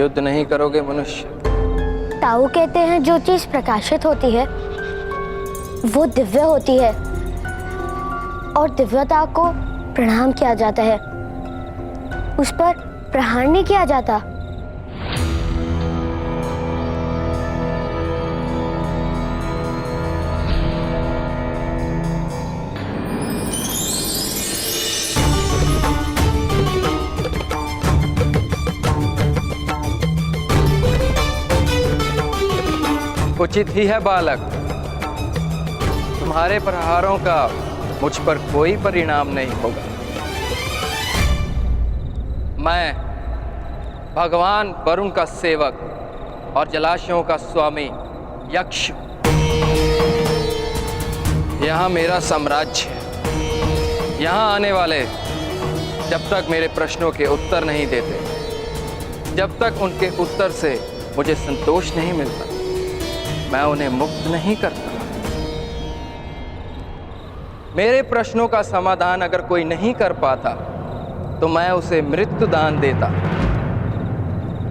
युद्ध नहीं करोगे मनुष्य? ताऊ कहते हैं जो चीज प्रकाशित होती है वो दिव्य होती है और दिव्यता को प्रणाम किया जाता है, उस पर प्रहार नहीं किया जाता। उचित ही है बालक, तुम्हारे प्रहारों का मुझ पर कोई परिणाम नहीं होगा। मैं भगवान वरुण का सेवक और जलाशयों का स्वामी यक्ष, यहाँ मेरा साम्राज्य है। यहाँ आने वाले जब तक मेरे प्रश्नों के उत्तर नहीं देते, जब तक उनके उत्तर से मुझे संतोष नहीं मिलता, मैं उन्हें मुक्त नहीं करता। मेरे प्रश्नों का समाधान अगर कोई नहीं कर पाता तो मैं उसे मृत्यु दान देता।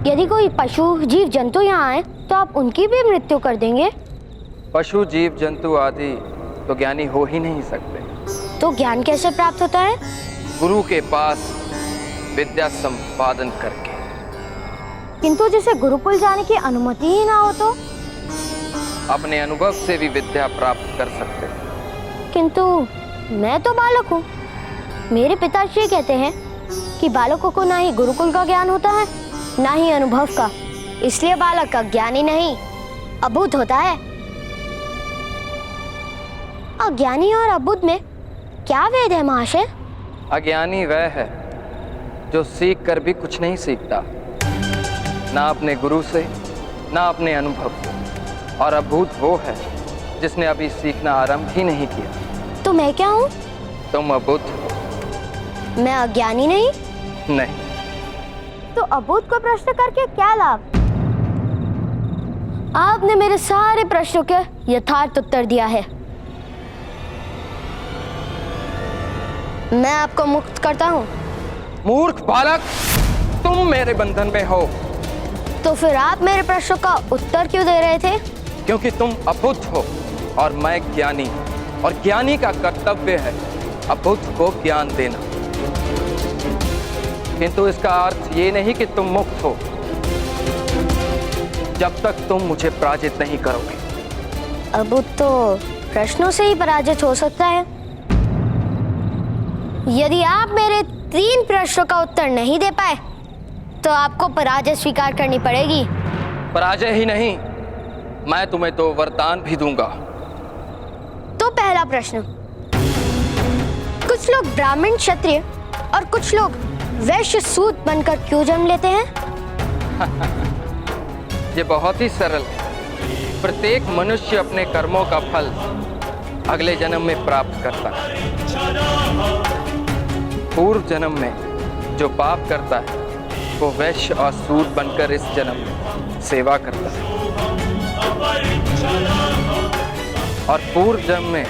यदि कोई पशु जीव जंतु यहाँ आए तो आप उनकी भी मृत्यु कर देंगे? पशु जीव जंतु आदि तो ज्ञानी हो ही नहीं सकते। तो ज्ञान कैसे प्राप्त होता है? गुरु के पास विद्या संपादन करके। किंतु जिसे गुरुकुल जाने की अनुमति ही ना हो तो? अपने अनुभव से भी विद्या प्राप्त कर सकते हैं। किंतु मैं तो बालक हूँ। मेरे पिताश्री कहते हैं कि बालकों को ना ही गुरुकुल का ज्ञान होता है ना ही अनुभव का, इसलिए बालक का ज्ञानी नहीं अबुद्ध होता है। अज्ञानी और अबुद्ध में क्या भेद है महाशय? अज्ञानी वह है जो सीख कर भी कुछ नहीं सीखता, ना अपने गुरु से ना अपने अनुभव से, और अबुद्ध वो है जिसने अभी सीखना आरंभ ही नहीं किया। तो मैं क्या हूँ? तुम अबुद्ध। मैं अज्ञानी नहीं? नहीं। तो अबुद्ध को प्रश्न करके क्या लाभ? आपने मेरे सारे प्रश्नों के यथार्थ उत्तर दिया है। मैं आपको मुक्त करता हूँ। मूर्ख बालक, तुम मेरे बंधन में हो। तो फिर आप मेरे प्रश्नों का उत्तर क्यों दे रहे थे? क्योंकि तुम अबुद्ध हो और मैं ज्ञानी, और ज्ञानी का कर्तव्य है अबुद्ध को ज्ञान देना। किंतु इसका अर्थ ये नहीं कि तुम मुक्त हो जब तक तुम मुझे पराजित नहीं करोगे। अबुद्ध तो प्रश्नों से ही पराजित हो सकता है। यदि आप मेरे 3 प्रश्नों का उत्तर नहीं दे पाए तो आपको पराजय स्वीकार करनी पड़ेगी। पराजय ही नहीं, मैं तुम्हें 2 वरदान भी दूंगा। तो पहला प्रश्न, कुछ लोग ब्राह्मण क्षत्रिय और कुछ लोग वैश्य सूत बनकर क्यों जन्म लेते हैं? ये बहुत ही सरल है। प्रत्येक मनुष्य अपने कर्मों का फल अगले जन्म में प्राप्त करता है। पूर्व जन्म में जो पाप करता है वो वैश्य और सूत बनकर इस जन्म में सेवा करता है, और पूर्व जन्म में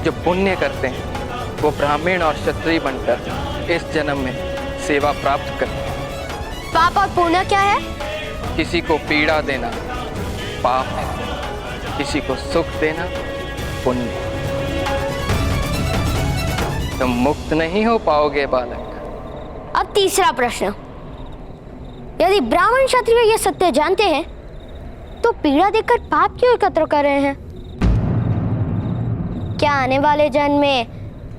जो पुण्य करते हैं वो ब्राह्मण और क्षत्रिय बनकर इस जन्म में सेवा प्राप्त करते हैं। पाप और पुण्य क्या है? किसी को पीड़ा देना पाप है, किसी को सुख देना पुण्य। तुम मुक्त नहीं हो पाओगे बालक। अब तीसरा प्रश्न, यदि ब्राह्मण क्षत्रिय ये सत्य जानते हैं तो पीड़ा देकर पाप क्यों एकत्र कर रहे हैं? क्या आने वाले जन्म में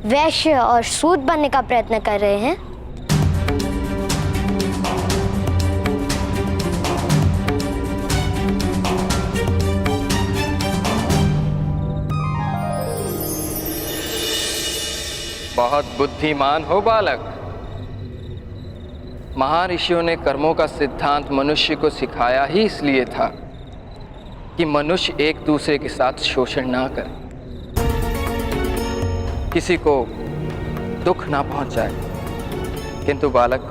वैश्य और सूत बनने का प्रयत्न कर रहे हैं? बहुत बुद्धिमान हो बालक। महर्षियों ने कर्मों का सिद्धांत मनुष्य को सिखाया ही इसलिए था कि मनुष्य एक दूसरे के साथ शोषण ना करे, किसी को दुख ना पहुंचाए। किंतु बालक,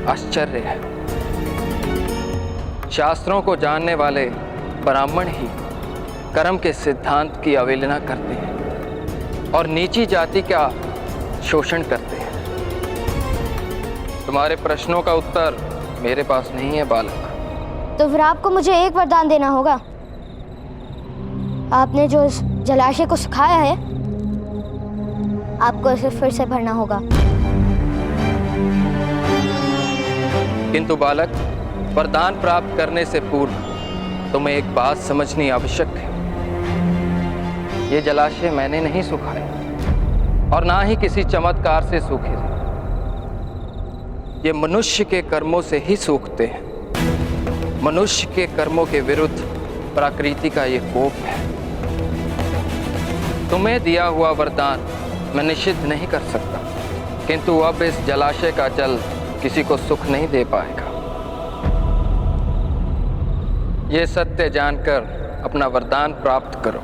आश्चर्य है, शास्त्रों को जानने वाले ब्राह्मण ही कर्म के सिद्धांत की अवहेलना करते हैं और नीची जाति का शोषण करते हैं। तुम्हारे प्रश्नों का उत्तर मेरे पास नहीं है बालक। तो फिर आपको मुझे एक वरदान देना होगा। आपने जो इस जलाशय को सुखाया है, आपको इसे फिर से भरना होगा। किंतु बालक, वरदान प्राप्त करने से पूर्व तुम्हें एक बात समझनी आवश्यक है। ये जलाशय मैंने नहीं सुखाया और ना ही किसी चमत्कार से सूखे। ये मनुष्य के कर्मों से ही सूखते हैं। मनुष्य के कर्मों के विरुद्ध प्रकृति का ये कोप है। तुम्हें दिया हुआ वरदान मैं निषिद्ध नहीं कर सकता, किंतु अब इस जलाशय का जल किसी को सुख नहीं दे पाएगा। ये सत्य जानकर अपना वरदान प्राप्त करो।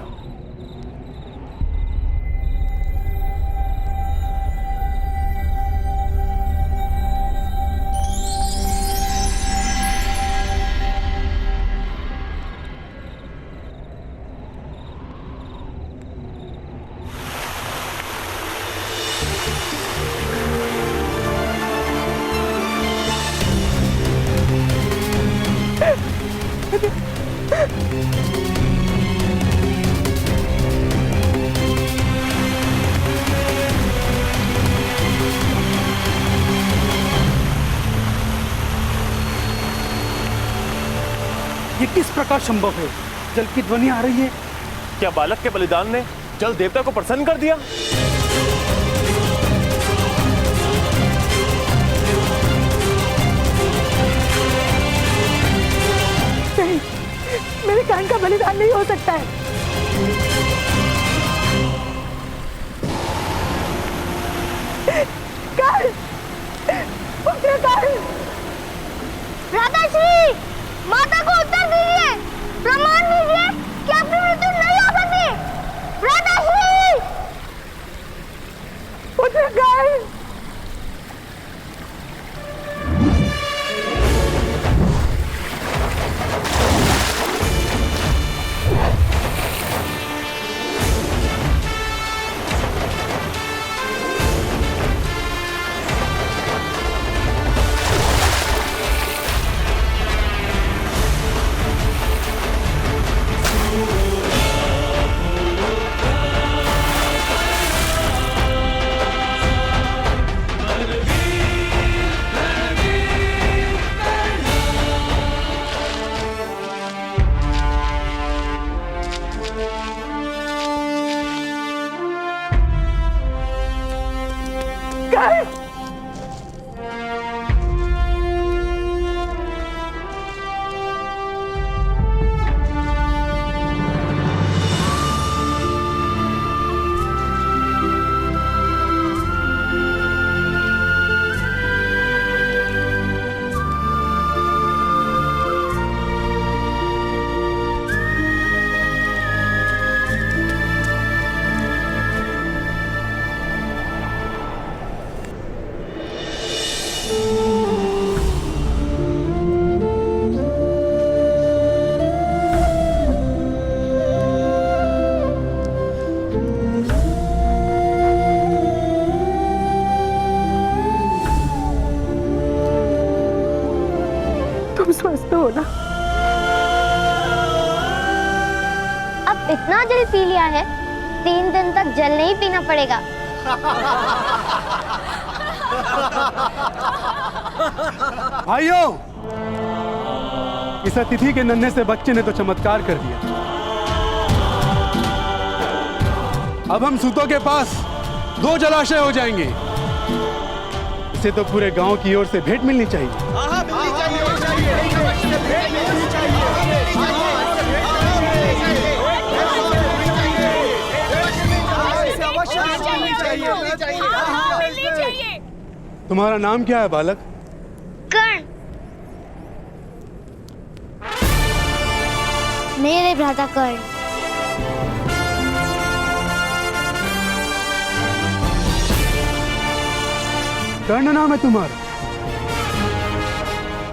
ये किस प्रकार संभव है? जल की ध्वनि आ रही है। क्या बालक के बलिदान ने जल देवता को प्रसन्न कर दिया? नहीं, मेरे कान का बलिदान नहीं हो सकता है। काल, पुत्र काल, राधाश्री, माता को उत्तर दीजिए, प्रमाण दीजिए कि अपनी मृत्यु नहीं हो सकती। राधाश्री, पुत्र काल। स्वस्थ हो ना? अब इतना जल पी लिया है, 3 दिन तक जल नहीं पीना पड़ेगा। भाइयों, इस अतिथि के नन्हे से बच्चे ने तो चमत्कार कर दिया। अब हम सूतों के पास 2 जलाशय हो जाएंगे। इसे तो पूरे गांव की ओर से भेंट मिलनी चाहिए। तुम्हारा नाम क्या है बालक? कर्ण। मेरे भ्राता कर्ण। कर्ण नाम है तुम्हारा?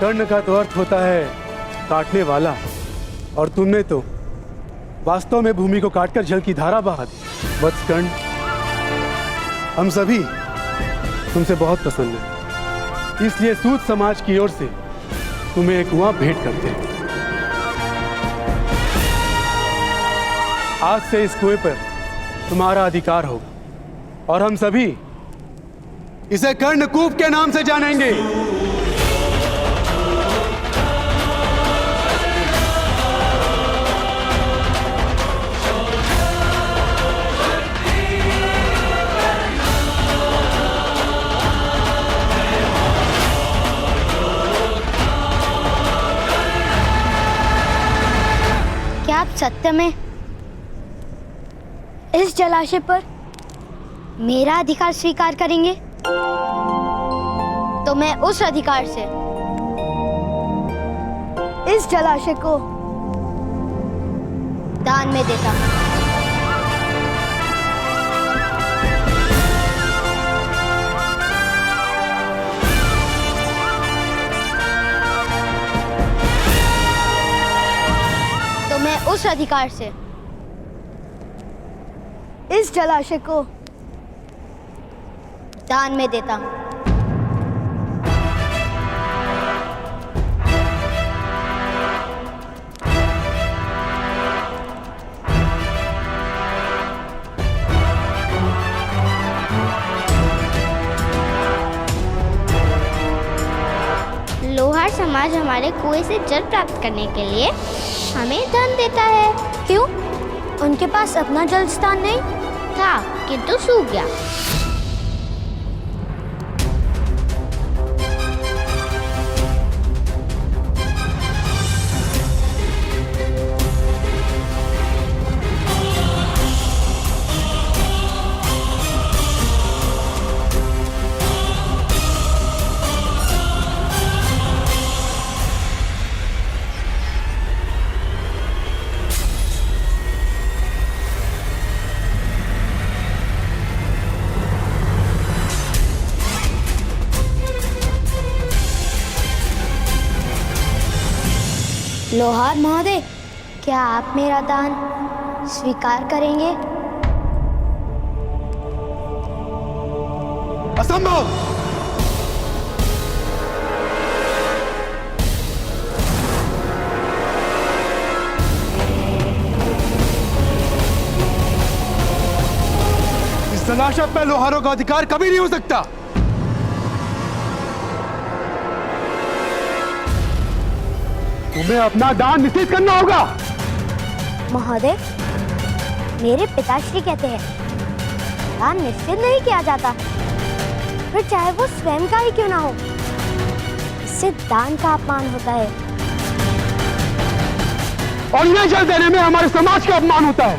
कर्ण का तो अर्थ होता है काटने वाला, और तुमने तो वास्तव में भूमि को काटकर जल की धारा बहा दी। वत्स कर्ण, हम सभी तुमसे बहुत प्रसन्न हैं। इसलिए सूत समाज की ओर से तुम्हें एक कुआं भेंट करते हैं। आज से इस कुएं पर तुम्हारा अधिकार होगा और हम सभी इसे कर्णकूप के नाम से जानेंगे। क्या आप सत्य में इस जलाशय पर मेरा अधिकार स्वीकार करेंगे? तो मैं उस अधिकार से इस जलाशय को दान में देता हूं। तो मैं उस अधिकार से इस जलाशय को दान में देता हूं। लोहार समाज हमारे कुएं से जल प्राप्त करने के लिए हमें धन देता है। क्यों? उनके पास अपना जल स्थान नहीं था, किंतु सूख गया। लोहार महोदय, क्या आप मेरा दान स्वीकार करेंगे? असंभव! इस जलाशय पर लोहारों का अधिकार कभी नहीं हो सकता। तुम्हें अपना दान निश्चित करना होगा। महोदय, मेरे पिताश्री कहते हैं दान निश्चित नहीं किया जाता, फिर चाहे वो स्वयं का ही क्यों ना हो। इससे दान का अपमान होता है और इन्हें जल देने में हमारे समाज का अपमान होता है।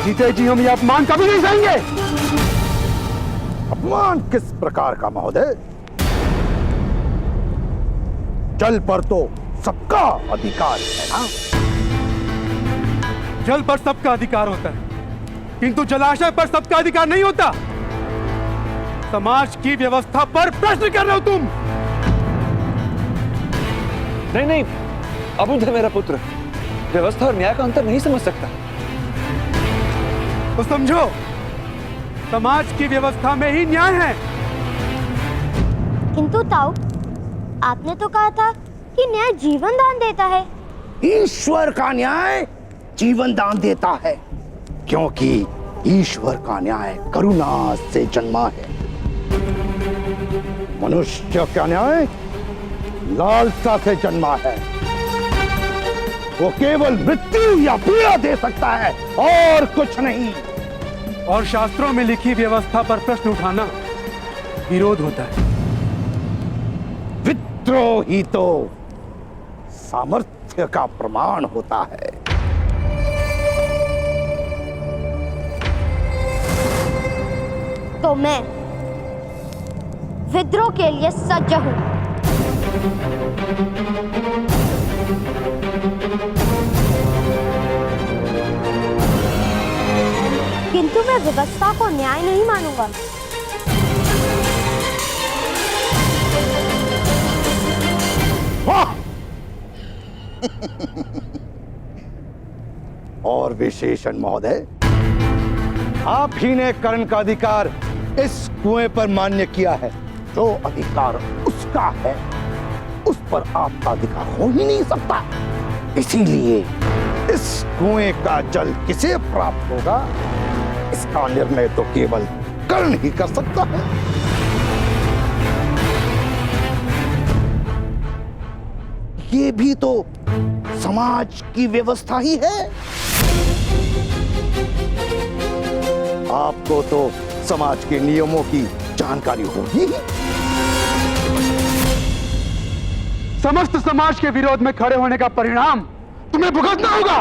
जीते जी हम ये अपमान कभी नहीं सहेंगे। अपमान किस प्रकार का महोदय? जल पर तो सबका अधिकार है ना? जल पर सबका अधिकार होता है, किंतु जलाशय पर सबका अधिकार नहीं होता। समाज की व्यवस्था पर प्रश्न कर रहे हो तुम। नहीं नहीं, अबुध है मेरा पुत्र, व्यवस्था और न्याय का अंतर नहीं समझ सकता। तो समझो, समाज की व्यवस्था में ही न्याय है। किंतु ताऊ, आपने तो कहा था कि न्याय जीवन दान देता है। ईश्वर का न्याय जीवन दान देता है, क्योंकि ईश्वर का न्याय करुणा से जन्मा है। मनुष्य का न्याय लालसा से जन्मा है। वो केवल मृत्यु या पीड़ा दे सकता है और कुछ नहीं। और शास्त्रों में लिखी व्यवस्था पर प्रश्न उठाना विरोध होता है। विद्रोह ही तो सामर्थ्य का प्रमाण होता है। तो मैं विद्रोह के लिए सज्ज हूं। किंतु मैं व्यवस्था को न्याय नहीं मानूंगा। वाह! और विशेषण महोदय, आप ही ने कर्ण का अधिकार इस कुएं पर मान्य किया है। जो अधिकार उसका है, उस पर आपका अधिकार हो ही नहीं सकता। इसीलिए इस कुएं का जल किसे प्राप्त होगा, इसका निर्णय तो केवल कर्ण ही कर सकता है। ये भी तो समाज की व्यवस्था ही है। आपको तो समाज के नियमों की जानकारी होगी। समस्त समाज के विरोध में खड़े होने का परिणाम तुम्हें भुगतना होगा।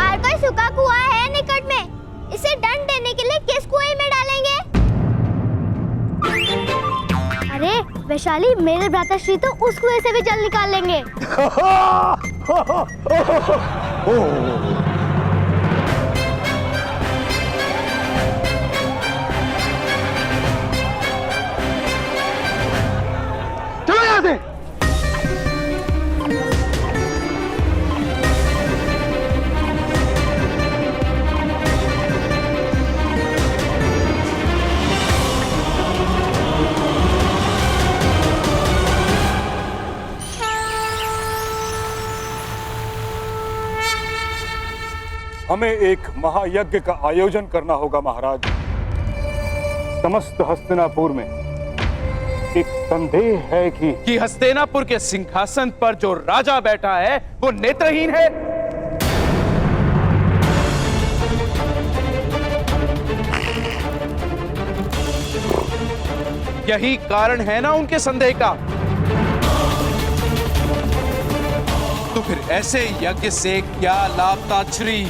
और कोई सूखा कुआं है निकट में? इसे दंड देने के लिए किस कुएं में डालेंगे? अरे वैशाली, मेरे भ्राताश्री तो उस कुएं से भी जल निकाल लेंगे। चलो यहां से। हमें एक महायज्ञ का आयोजन करना होगा महाराज। समस्त हस्तिनापुर में एक संदेह है कि हस्तिनापुर के सिंहासन पर जो राजा बैठा है वो नेत्रहीन है। यही कारण है ना उनके संदेह का। तो फिर ऐसे यज्ञ से क्या लाभ ताच्छ्री?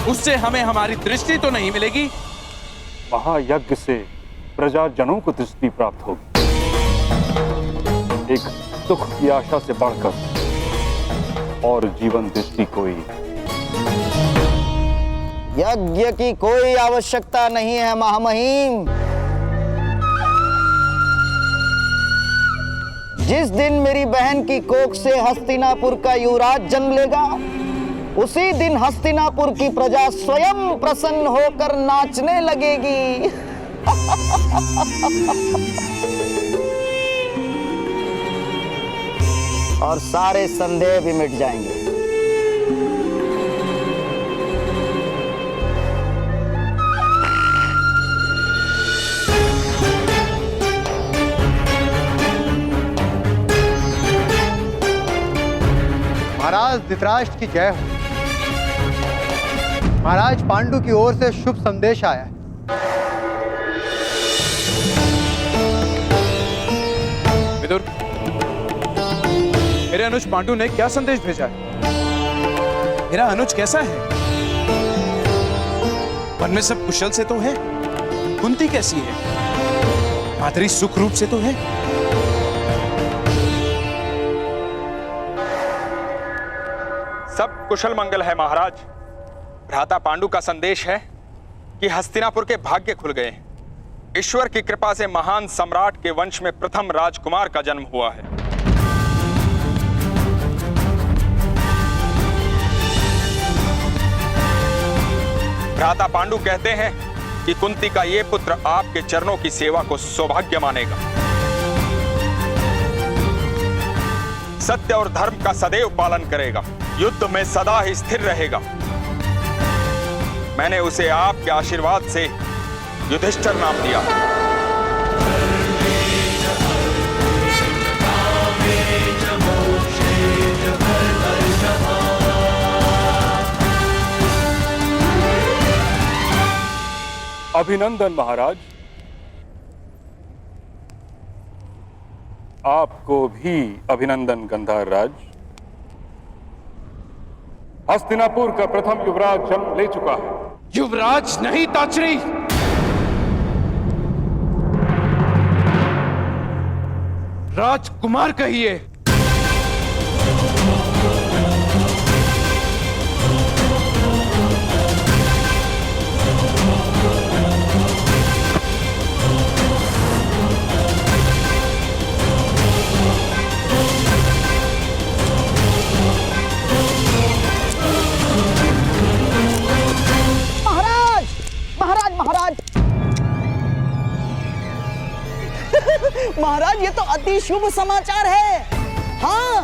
उससे हमें हमारी दृष्टि तो नहीं मिलेगी। महायज्ञ से प्रजाजनों को दृष्टि प्राप्त होगी। एक सुख की आशा से बढ़कर और जीवन दृष्टि कोई। यज्ञ की कोई आवश्यकता नहीं है महामहिम। जिस दिन मेरी बहन की कोख से हस्तिनापुर का युवराज जन्म लेगा, उसी दिन हस्तिनापुर की प्रजा स्वयं प्रसन्न होकर नाचने लगेगी। और सारे संदेह भी मिट जाएंगे। महाराज धृतराष्ट्र की जय हो। महाराज पांडु की ओर से शुभ संदेश आया है। विदुर, मेरे अनुज पांडु ने क्या संदेश भेजा है? मेरा अनुज कैसा है? वन में सब कुशल से तो है? कुंती कैसी है? माधुरी सुख रूप से तो है? सब कुशल मंगल है महाराज। भ्राता पांडु का संदेश है कि हस्तिनापुर के भाग्य खुल गए। ईश्वर की कृपा से महान सम्राट के वंश में प्रथम राजकुमार का जन्म हुआ है। भ्राता पांडु कहते हैं कि कुंती का ये पुत्र आपके चरणों की सेवा को सौभाग्य मानेगा। सत्य और धर्म का सदैव पालन करेगा, युद्ध में सदा ही स्थिर रहेगा। मैंने उसे आपके आशीर्वाद से युधिष्ठिर नाम दिया। अभिनंदन महाराज। आपको भी अभिनंदन गंधार राज। हस्तिनापुर का प्रथम युवराज जन्म ले चुका है। युवराज नहीं ताच्छ्री, राजकुमार कहिए। ये तो अति शुभ समाचार है। हाँ,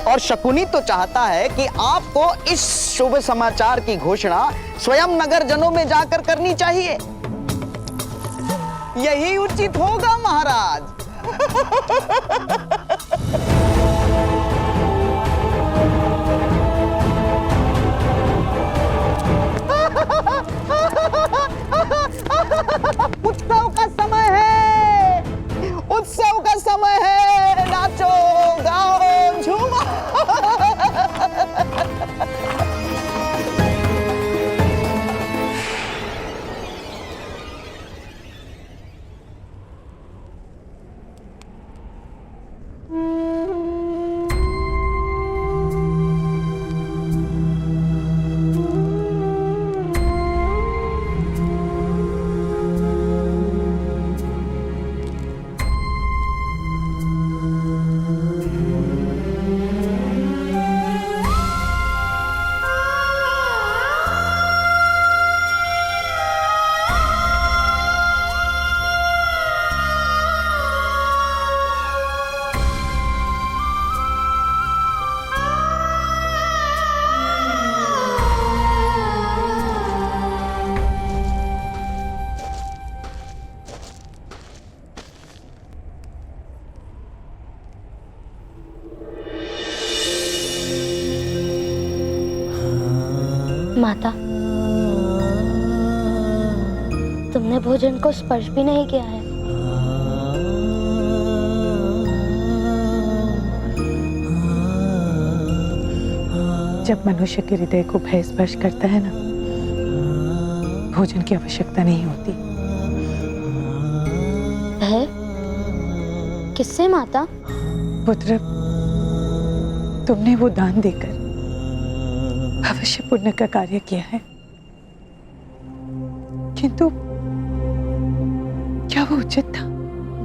और शकुनी तो चाहता है कि आपको इस शुभ समाचार की घोषणा स्वयं नगर जनों में जाकर करनी चाहिए। यही उचित होगा महाराज। उत्सव का समय है, उत्सव का समय है, नाचो गाओ झूमो। माता, तुमने भोजन को स्पर्श भी नहीं किया है। जब मनुष्य के हृदय को भय स्पर्श करता है ना, भोजन की आवश्यकता नहीं होती। है? किससे माता? पुत्र, तुमने वो दान देकर अवश्य पुण्य का कार्य किया है, किंतु क्या वो उचित था?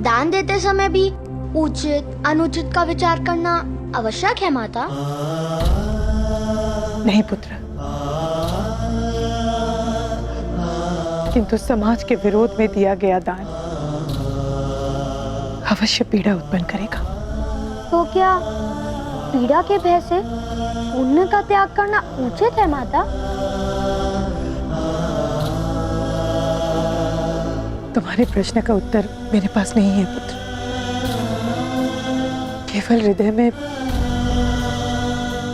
दान देते समय भी उचित अनुचित का विचार करना आवश्यक है माता। नहीं पुत्र, किंतु समाज के विरोध में दिया गया दान अवश्य पीड़ा उत्पन्न करेगा। तो क्या पीड़ा के भय से पुण्य का त्याग करना उचित है माता? तुम्हारे प्रश्न का उत्तर मेरे पास नहीं है पुत्र। केवल हृदय में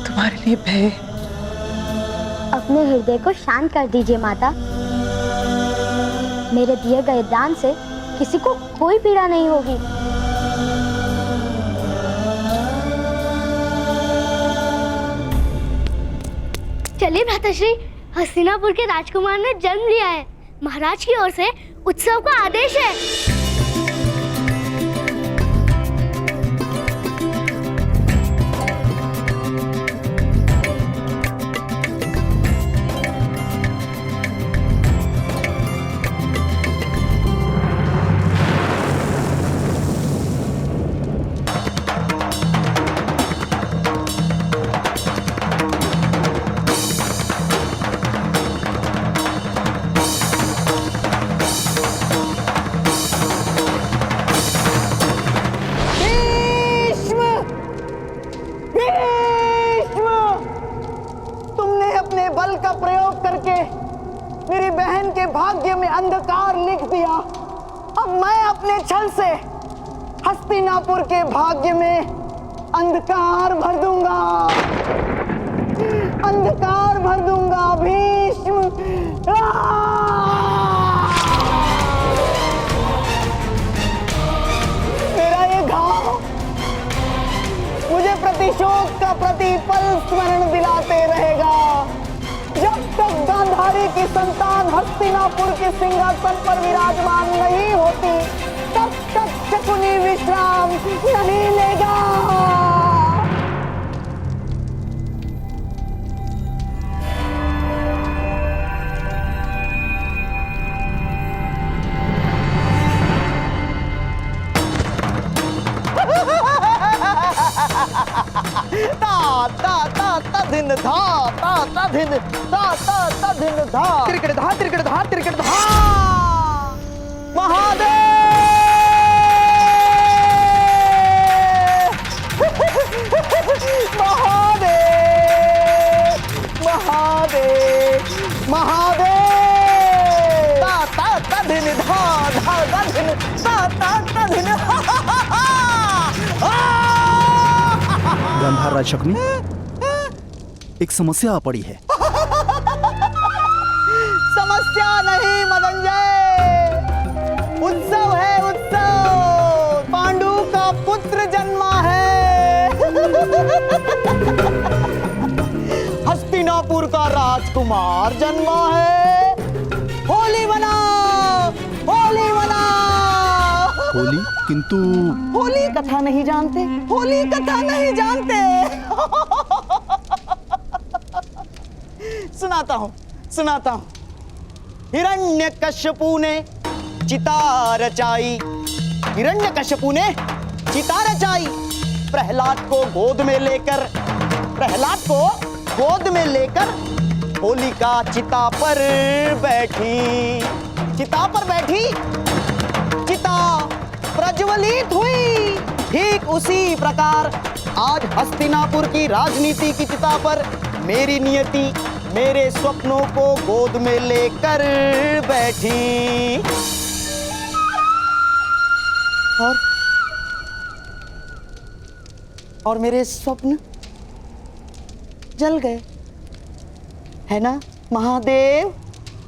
तुम्हारे लिए भय है। अपने हृदय को शांत कर दीजिए माता। मेरे दिए गए दान से किसी को कोई पीड़ा नहीं होगी। चलिए भ्राताश्री, हस्तिनापुर के राजकुमार ने जन्म लिया है। महाराज की ओर से उत्सव का आदेश है। मेरी बहन के भाग्य में अंधकार लिख दिया। अब मैं अपने छल से हस्तिनापुर के भाग्य में अंधकार भर दूंगा, अंधकार भर दूंगा। भीष्म, मेरा ये घाव मुझे प्रतिशोध का प्रतिपल स्मरण दिलाते रहेगा। जब तक गांधारी की संतान हस्तिनापुर के सिंहासन पर विराजमान नहीं होती, तब तक शकुनी विश्राम नहीं लेगा। ता ता ता ता दिन धा ता ता दिन ता ता ता दिन धा तिरकड़ धा तिरकड़ धा तिरकड़ धा। महादेव गांधार राज शकुनी, एक समस्या आ पड़ी है। समस्या नहीं मदनजय, उत्सव है उत्सव। पांडु का पुत्र जन्मा है। हस्तिनापुर का राजकुमार जन्मा है। होली मनाओ, होली मनाओ। होली? किंतु होली कथा नहीं जानते? होली कथा नहीं जानते? सुनाता हूं। हिरण्यकश्यपु ने चिता रचाई। हिरण्यकश्यपु ने चिता रचाई। प्रहलाद को गोद में लेकर होलिका चिता पर बैठी। चिता प्रज्वलित हुई। ठीक उसी प्रकार आज हस्तिनापुर की राजनीति की चिता पर मेरी नियति मेरे स्वप्नों को गोद में लेकर बैठी। और मेरे स्वप्न जल गए, है ना महादेव?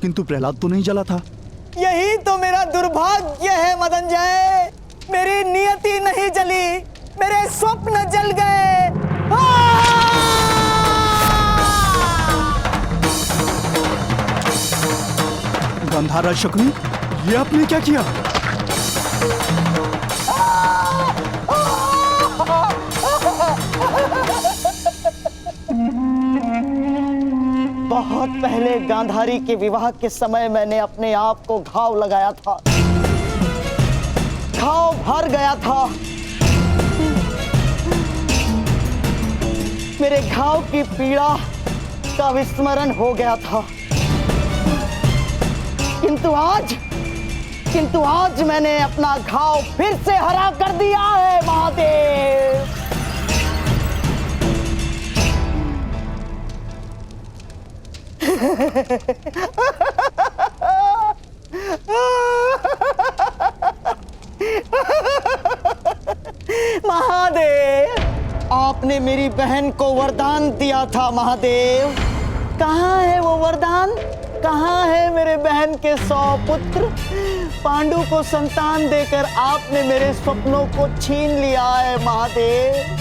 किंतु प्रहलाद तो नहीं जला था। यही तो मेरा दुर्भाग्य है मदनजय। मेरी नियति नहीं जली, मेरे स्वप्न जल गए। गांधार राज शकुनी, ये आपने क्या किया? बहुत पहले गांधारी के विवाह के समय मैंने अपने आप को घाव लगाया था। घाव भर गया था। मेरे घाव की पीड़ा का विस्मरण हो गया था। किंतु आज मैंने अपना घाव फिर से हरा कर दिया है महादेव। महादेव, आपने मेरी बहन को वरदान दिया था महादेव। कहाँ है वो वरदान? कहाँ है मेरे बहन के 100 पुत्र? पांडु को संतान देकर आपने मेरे स्वप्नों को छीन लिया है महादेव।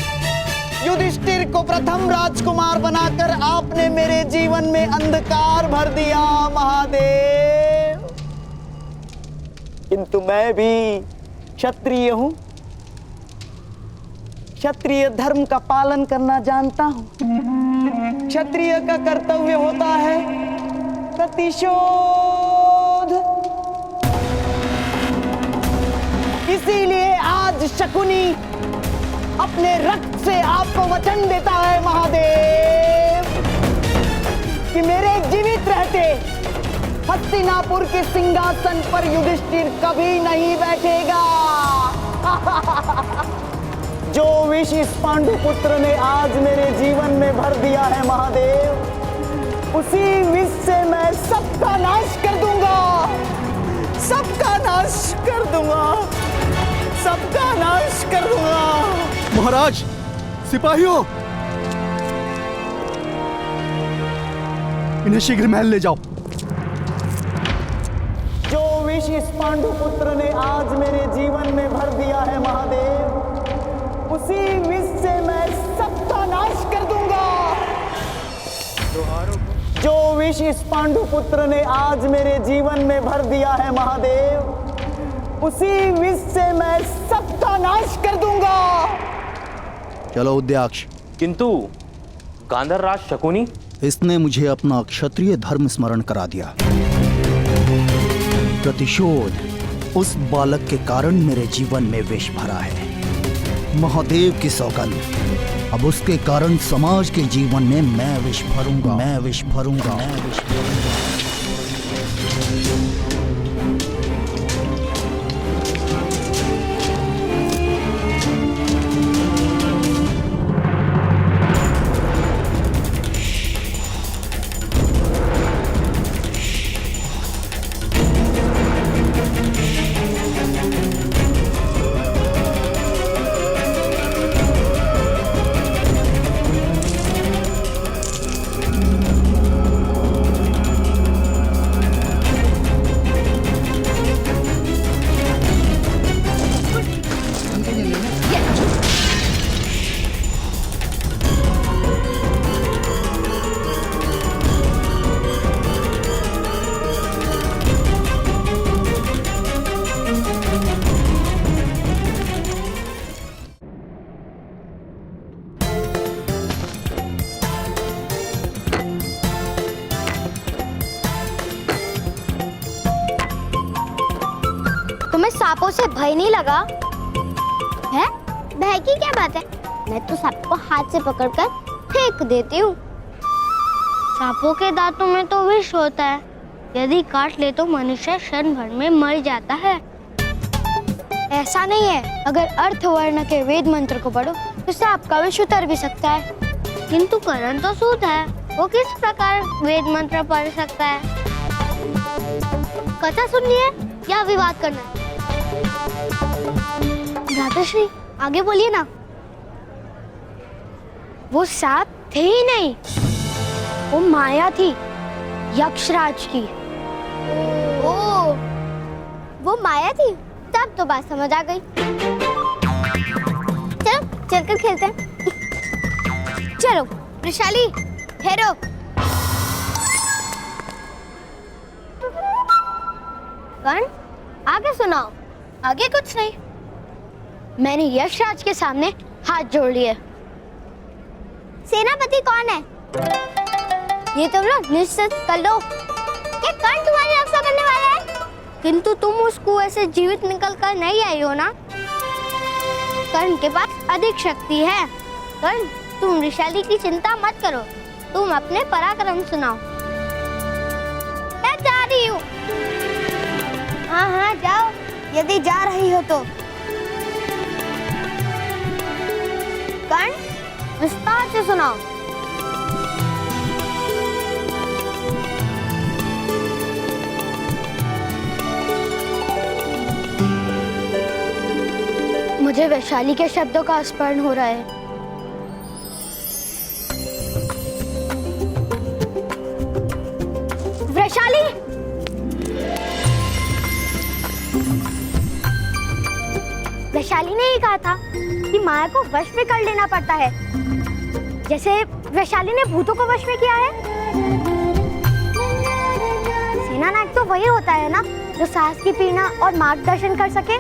युधिष्ठिर को प्रथम राजकुमार बनाकर आपने मेरे जीवन में अंधकार भर दिया महादेव। किंतु मैं भी क्षत्रिय हूं, क्षत्रिय धर्म का पालन करना जानता हूं। क्षत्रिय का कर्तव्य होता है प्रतिशोध। इसीलिए आज शकुनी अपने रक्त से आपको वचन देता है महादेव कि मेरे जीवित रहते हस्तिनापुर के सिंहासन पर युधिष्ठिर कभी नहीं बैठेगा। जो विष इस पांडु पुत्र ने आज मेरे जीवन में भर दिया है महादेव, उसी विष से मैं सबका नाश कर दूंगा। सबका नाश कर दूंगा। सबका नाश कर दूंगा। महाराज, सिपाहियों, इन्हें शीघ्र महल ले जाओ। जो विष इस पांडु पुत्र ने आज मेरे जीवन में भर दिया है महादेव, उसी विष से मैं सबका नाश कर दूंगा। जो विष इस पांडु पुत्र ने आज मेरे जीवन में भर दिया है महादेव, उसी विष से मैं सबका नाश कर दूंगा। चलो उद्याक्ष। किंतु गांधार राज शकुनी, इसने मुझे अपना क्षत्रिय धर्म स्मरण करा दिया। प्रतिशोध उस बालक के कारण मेरे जीवन में विष भरा है। महादेव की सौगंध, अब उसके कारण समाज के जीवन में मैं विष भरूंगा। मैं विष भरूंगा। मैं विष भरूंगा। उसे भय नहीं लगा है? भय की क्या बात है? मैं तो सांप को हाथ से पकड़कर फेंक देती हूँ। सांपों के दांतों में तो विष होता है, यदि काट ले तो मनुष्य क्षण भर में मर जाता है। ऐसा नहीं है, अगर अर्थवर्ण के वेद मंत्र को पढ़ो तो सांप का विष उतर भी सकता है। किंतु करण तो सूत है, वो किस प्रकार वेद मंत्र पढ़ सकता है? कथा सुननी है या विवाद करना है? भ्राताश्री आगे बोलिए ना। वो सांप थे ही नहीं, वो माया थी, यक्षराज की। ओ, वो माया थी, तब तो बात समझ आ गई। चलो चलकर खेलते हैं। चलो वृषाली, ठहरो। कर्ण, आगे सुनाओ। आगे कुछ नहीं, मैंने यक्षराज के सामने हाथ जोड़ लिए। सेनापति कौन है? ये तुम लोग निश्चित कर लो। क्या कर्ण तुम्हारी रक्षा करने वाला है? किंतु तुम उस कुएं से जीवित निकलकर नहीं आई हो ना? कर्ण के पास अधिक शक्ति है। कर्ण, तुम वृषाली की चिंता मत करो, तुम अपने पराक्रम सुनाओ। मैं जा रही हूँ। हाँ हाँ जाओ, यदि जा रही हो तो। कर्ण, विस्तार से सुनाओ। मुझे वैशाली के शब्दों का स्मरण हो रहा है। वैशाली, वैशाली ने ही कहा था कि माया को वश में कर लेना पड़ता है, जैसे वैशाली ने भूतों को वश में किया है। सेनानायक तो वही होता है ना जो साहस की प्रेरणा और मार्गदर्शन कर सके।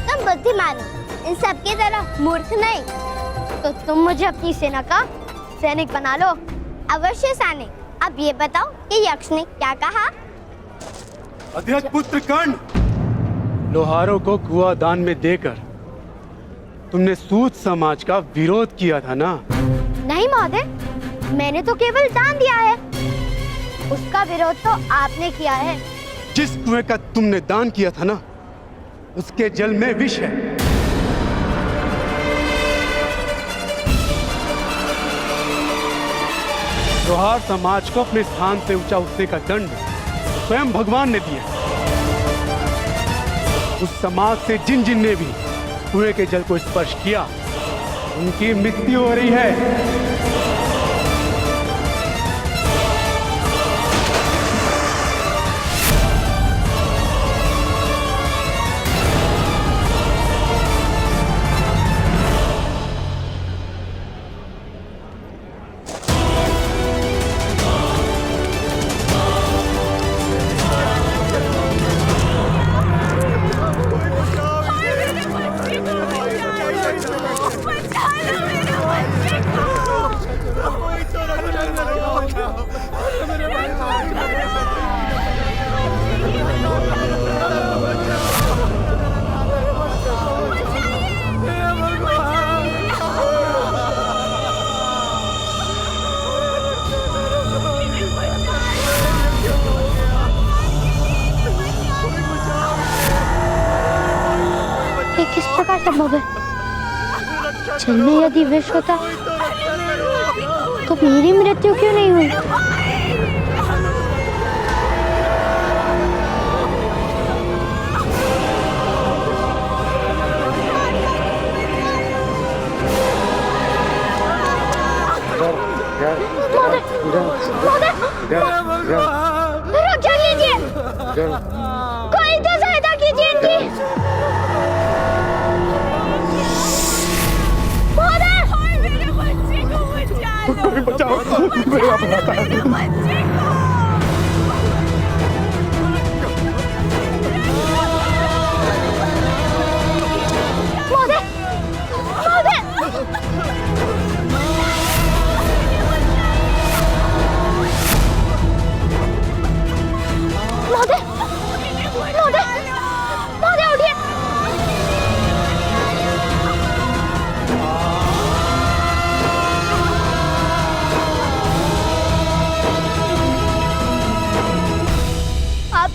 तुम बुद्धिमान हो, इन सब की तरह मूर्ख नहीं। तो तुम मुझे अपनी सेना का सैनिक बना लो। अवश्य सैनिक। अब ये बताओ कि यक्ष ने क्या कहा? अध्यक्ष पुत्र कर्ण, लोहारों को कुआं दान में देकर तुमने सूत समाज का विरोध किया था ना? नहीं महोदय, मैंने तो केवल दान दिया है, उसका विरोध तो आपने किया है। जिस कुएं का तुमने दान किया था ना, उसके जल में विष है। लोहार समाज को अपने स्थान से ऊंचा उठने का दंड स्वयं भगवान ने दिया। उस समाज से जिन जिन ने भी कुएं के जल को स्पर्श किया, उनकी मृत्यु हो रही है। किस प्रकार संभव है? जल में यदि विष होता तो मेरी मृत्यु क्यों नहीं हुई? रक्षा कीजिए, कोई तो सहायता कीजिए इनकी। बचाओ, मेरा भ्राता है। महोदय, महोदय,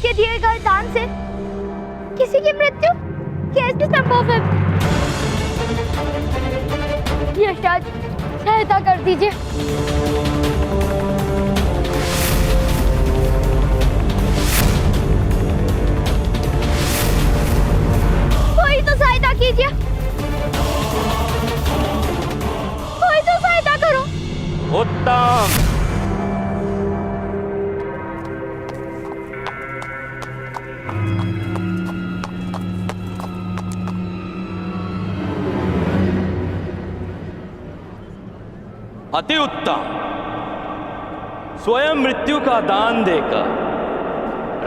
के दिए गए दान से किसी की मृत्यु कैसे संभव है? यशराज, सहायता कर दीजिए। कोई तो सहायता कीजिए, कोई तो सहायता करो। उत्तम। अति उत्तम। स्वयं मृत्यु का दान देकर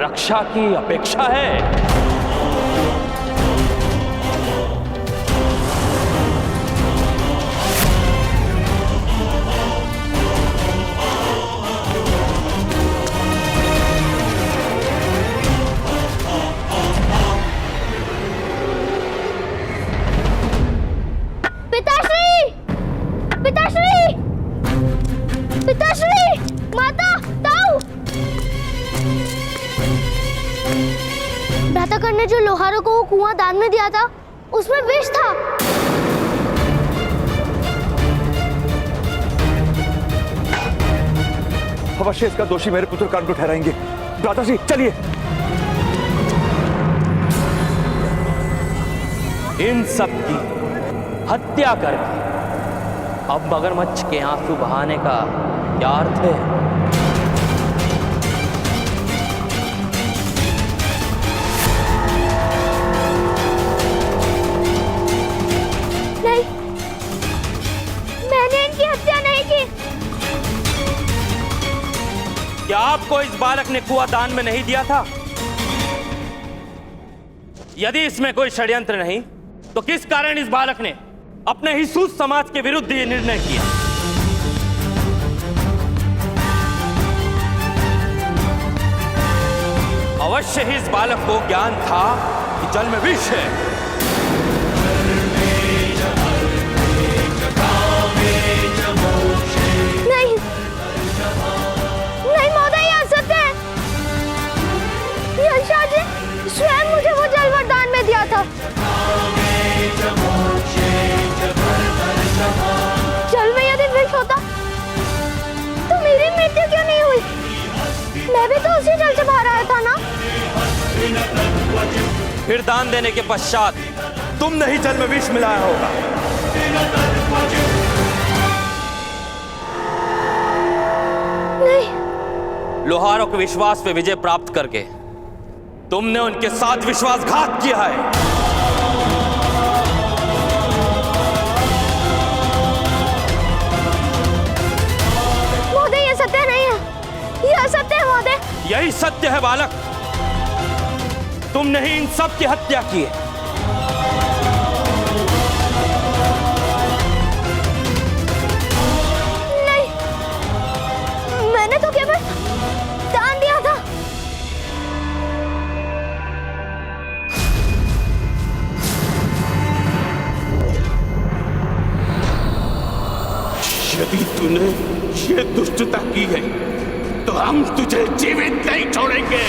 रक्षा की अपेक्षा है। पिताश्री! पिताश्री! पिताश्री! माता! ताऊ! भ्राताकर्ण ने जो लोहारों को वो कुआं दान में दिया था, उसमें विष था। अवश्य इसका दोषी मेरे पुत्र कांडू ठहराएंगे। भ्राताश्री, चलिए। इन सब की हत्या करके अब मगरमच्छ के आंसू बहाने का क्या अर्थ है? नहीं, मैंने इनकी हत्या नहीं की। क्या आपको इस बालक ने कुआं दान में नहीं दिया था? यदि इसमें कोई षड्यंत्र नहीं, तो किस कारण इस बालक ने अपने ही सूत समाज के विरुद्ध ये निर्णय किया? अवश्य ही इस बालक को ज्ञान था कि जल में विष है। नहीं, नहीं महोदय, यह सत्य है। यशराज ने स्वयं मुझे वो जल वरदान में दिया था। जल में यदि विष होता तो मेरी मृत्यु क्यों नहीं हुई? मैं भी तो उसी जल से बाहर आया था ना। फिर दान देने के पश्चात तुमने ही जल में विष मिलाया होगा। नहीं। लोहारों के विश्वास पे विजय प्राप्त करके तुमने उनके साथ विश्वासघात किया है। सत्य नहीं है, यह सत्य है महोदय। यही सत्य है बालक। तुमने ही इन सब की हत्या की है। नहीं, मैंने तो केवल दान दिया था। यदि तूने ये दुष्टता की है तो हम तुझे जीवित नहीं छोड़ेंगे।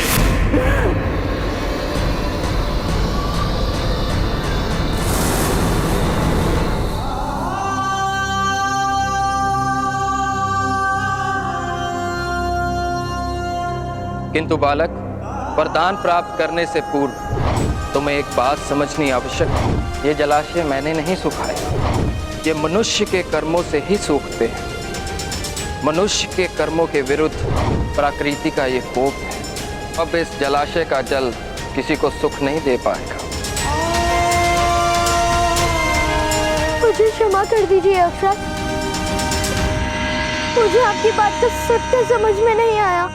किंतु बालक, वरदान प्राप्त करने से पूर्व तुम्हें एक बात समझनी आवश्यक है। ये जलाशय मैंने नहीं सुखाया, ये मनुष्य के कर्मों से ही सूखते हैं। मनुष्य के कर्मों के विरुद्ध प्रकृति का ये कोप है। अब इस जलाशय का जल किसी को सुख नहीं दे पाएगा। मुझे क्षमा कर दीजिए अक्षर, मुझे आपकी बात का सत्य समझ में नहीं आया।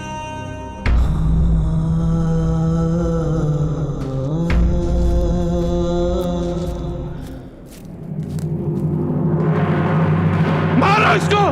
मारो इसको।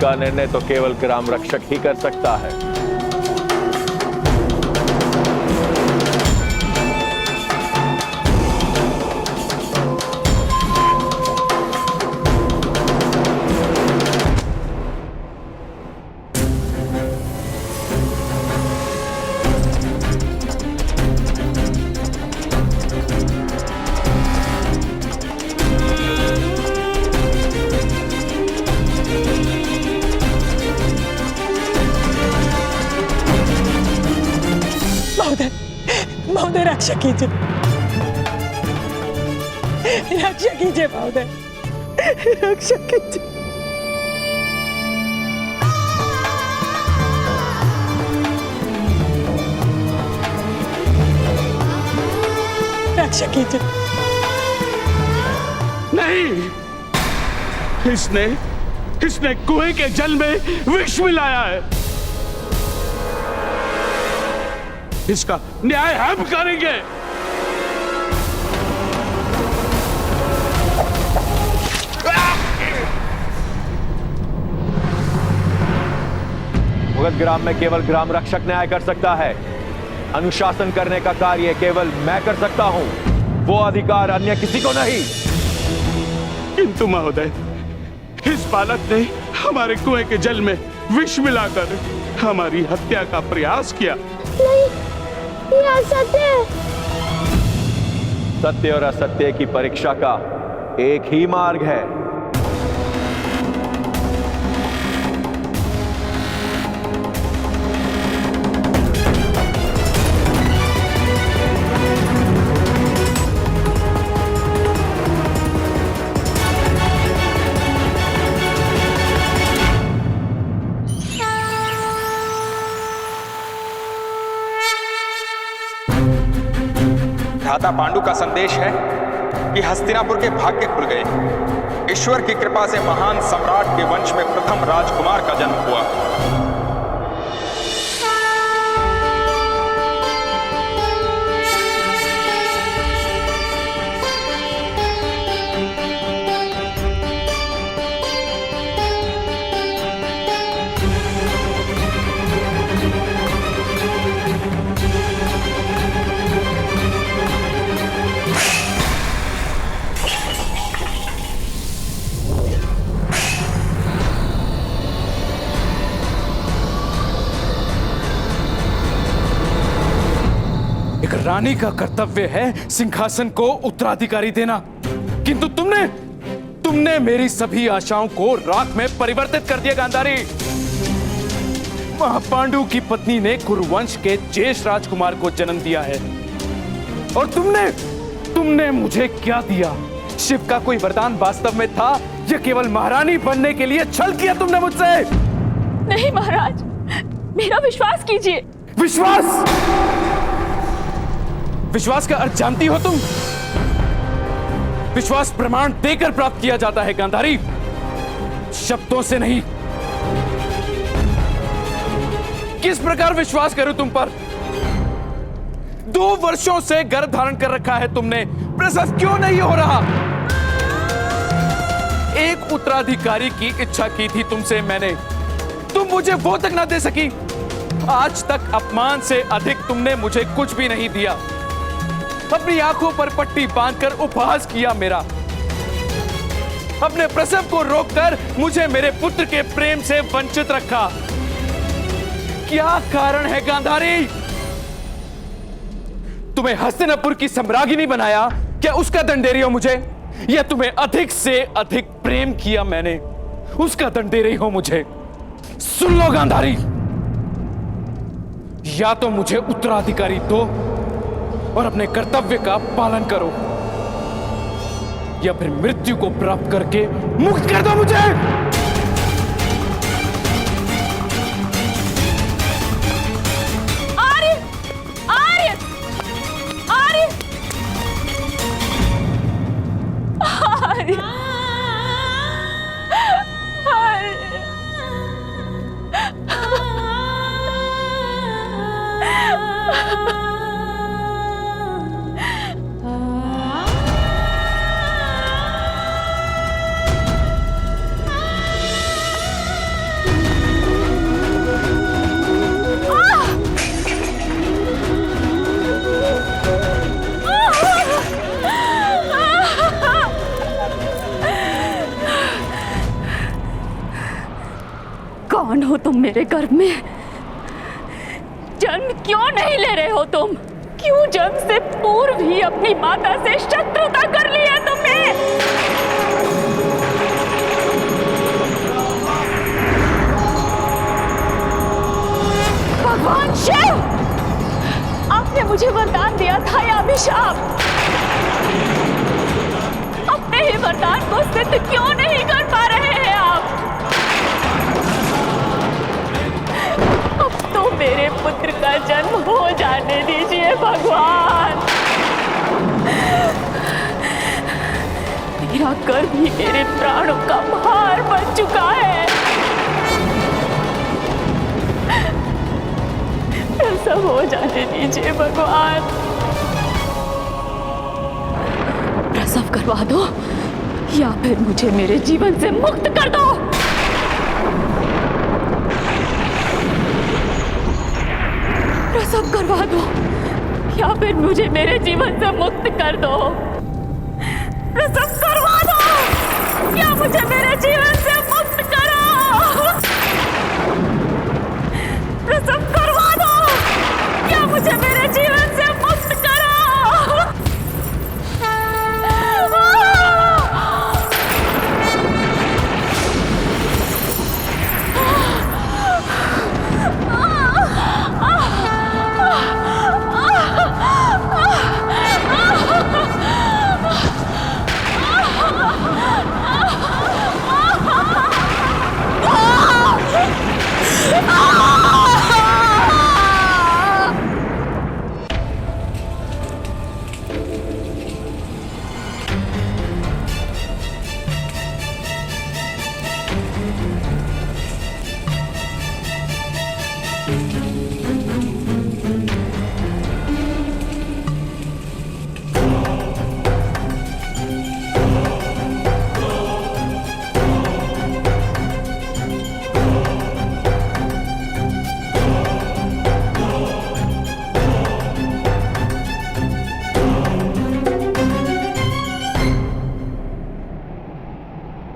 इसका निर्णय तो केवल ग्राम रक्षक ही कर सकता है। महोदय रक्षा कीजिए, रक्षा कीजिए महोदय, रक्षा कीजिए। रक्षा कीजिए। नहीं, इसने कुएं के जल में विष मिलाया है। इसका न्याय हम करेंगे। मुगध ग्राम में केवल ग्राम रक्षक न्याय कर सकता है। अनुशासन करने का कार्य केवल मैं कर सकता हूं, वो अधिकार अन्य किसी को नहीं। किंतु महोदय, इस बालक ने हमारे कुएं के जल में विष मिलाकर हमारी हत्या का प्रयास किया। ये असत्य है। सत्य और असत्य की परीक्षा का एक ही मार्ग है। भ्राता पांडु का संदेश है कि हस्तिनापुर के भाग्य खुल गए। ईश्वर की कृपा से महान सम्राट के वंश में प्रथम राजकुमार का जन्म हुआ। एक रानी का कर्तव्य है सिंहासन को उत्तराधिकारी देना, किंतु तुमने मेरी सभी आशाओं को राख में परिवर्तित कर दिया। गांधारी, महापांडु की पत्नी ने कुरुवंश के ज्येष्ठ राजकुमार को जन्म दिया है, और तुमने मुझे क्या दिया? शिव का कोई वरदान वास्तव में था या केवल महारानी बनने के लिए छल किया तुमने मुझसे? नहीं महाराज, मेरा विश्वास कीजिए। विश्वास का अर्थ जानती हो तुम? विश्वास प्रमाण देकर प्राप्त किया जाता है गांधारी, शब्दों से नहीं। किस प्रकार विश्वास करूं तुम पर? 2 वर्षों से गर्भ धारण कर रखा है तुमने, प्रसव क्यों नहीं हो रहा? एक उत्तराधिकारी की इच्छा की थी तुमसे मैंने, तुम मुझे वो तक ना दे सकी। आज तक अपमान से अधिक तुमने मुझे कुछ भी नहीं दिया। अपनी आंखों पर पट्टी बांधकर उपहास किया मेरा। अपने प्रसव को रोककर मुझे मेरे पुत्र के प्रेम से वंचित रखा। क्या कारण है गांधारी? तुम्हें हस्तिनापुर की सम्राज्ञी बनाया, क्या उसका दंडेरी हो मुझे? या तुम्हें अधिक से अधिक प्रेम किया मैंने, उसका दंडेरी हो मुझे? सुन लो गांधारी, या तो मुझे उत्तराधिकारी दो और अपने कर्तव्य का पालन करो, या फिर मृत्यु को प्राप्त करके मुक्त कर दो मुझे। आर्य, आर्य, आर्य, आर्य, मेरे गर्भ में जन्म क्यों नहीं ले रहे हो तुम? क्यों जन्म से पूर्व ही अपनी माता से शत्रुता कर ली है तुमने? भगवान शिव, आपने मुझे वरदान दिया था या अभिशाप? अपने ही वरदान को सिद्ध क्यों नहीं कर पा रहे हैं आप? अब तो मेरे पुत्र का जन्म हो जाने दीजिए भगवान। मेरा गर्भ ही मेरे प्राणों का भार बन चुका है। सब हो जाने दीजिए भगवान। प्रसव करवा दो या फिर मुझे मेरे जीवन से मुक्त कर दो। प्रसव करवा दो या फिर मुझे मेरे जीवन से मुक्त कर दो। प्रसव करवा दो या मुझे मेरे जीवन से मुक्त करो। प्रसव करवा दो या मुझे मेरे जीवन से मुक्त करो।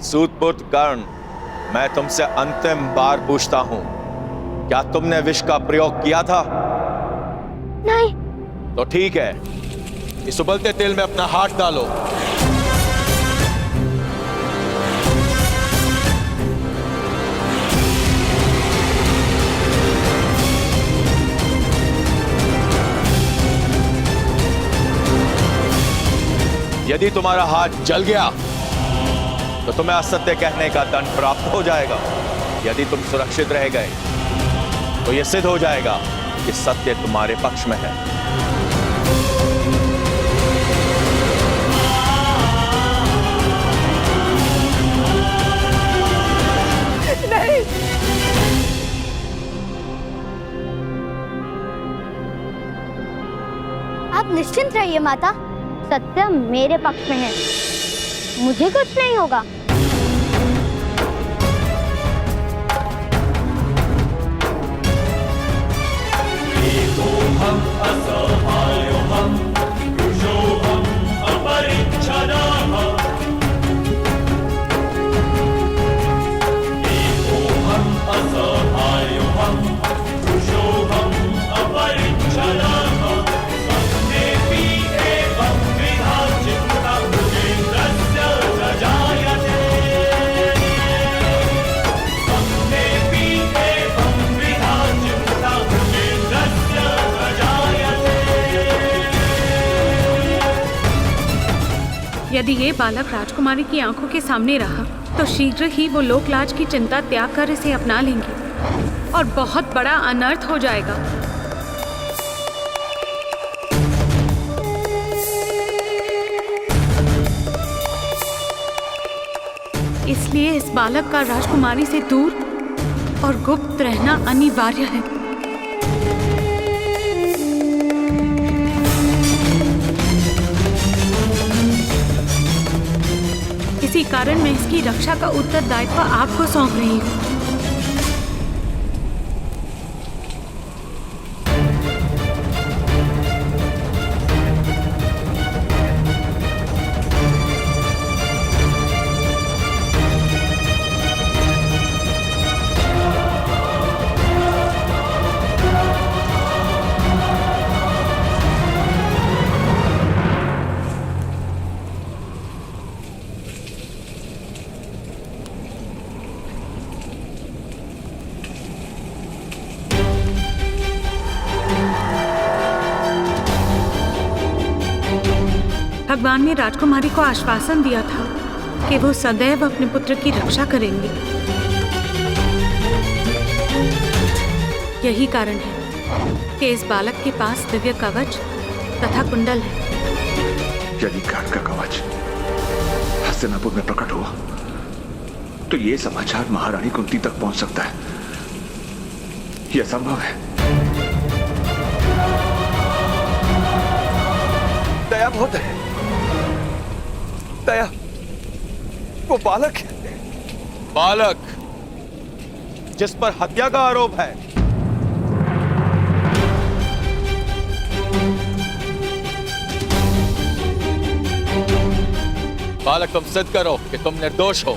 सूतपुत्र कर्ण, मैं तुमसे अंतिम बार पूछता हूं, क्या तुमने विष का प्रयोग किया था? नहीं। तो ठीक है, इस उबलते तेल में अपना हाथ डालो। यदि तुम्हारा हाथ जल गया तो तुम्हें असत्य कहने का दंड प्राप्त हो जाएगा। यदि तुम सुरक्षित रह गए तो यह सिद्ध हो जाएगा कि सत्य तुम्हारे पक्ष में है। नहीं। आप निश्चिंत रहिए माता, सत्य मेरे पक्ष में है, मुझे कुछ नहीं होगा। यदि ये बालक राजकुमारी की आंखों के सामने रहा तो शीघ्र ही वो लोकलाज की चिंता त्याग कर इसे अपना लेंगे और बहुत बड़ा अनर्थ हो जाएगा। इसलिए इस बालक का राजकुमारी से दूर और गुप्त रहना अनिवार्य है। इसी कारण मैं इसकी रक्षा का उत्तरदायित्व आपको सौंप रही हूँ। भगवान ने राजकुमारी को आश्वासन दिया था कि वो सदैव अपने पुत्र की रक्षा करेंगे। यही कारण है कि इस बालक के पास दिव्य कवच तथा कुंडल है। यदि ज्ञान का कवच हस्तिनापुर में प्रकट हुआ तो ये समाचार महारानी कुंती तक पहुंच सकता है। यह संभव है। दया बहुत है। दया, वो बालक है। बालक जिस पर हत्या का आरोप है। बालक, तुम सिद्ध करो कि तुम निर्दोष हो।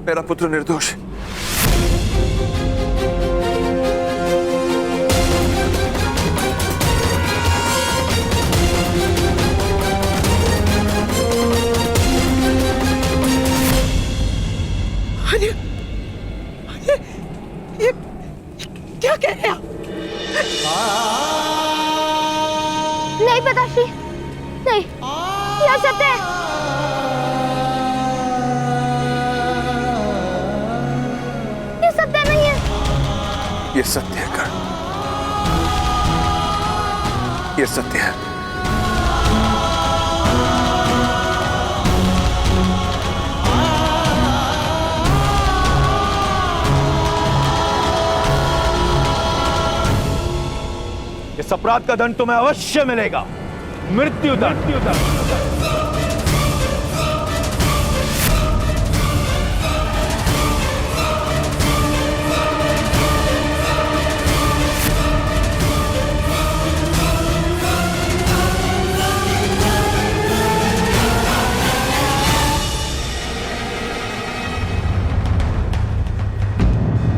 मेरा पुत्र निर्दोष। ये क्या कह रहे हैं? नहीं पिताश्री, नहीं, यह सत्य है। ये सत्य नहीं है। ये सत्य है कर्ण, ये सत्य है। इस अपराध का दंड तुम्हें अवश्य मिलेगा, मृत्यु दंड।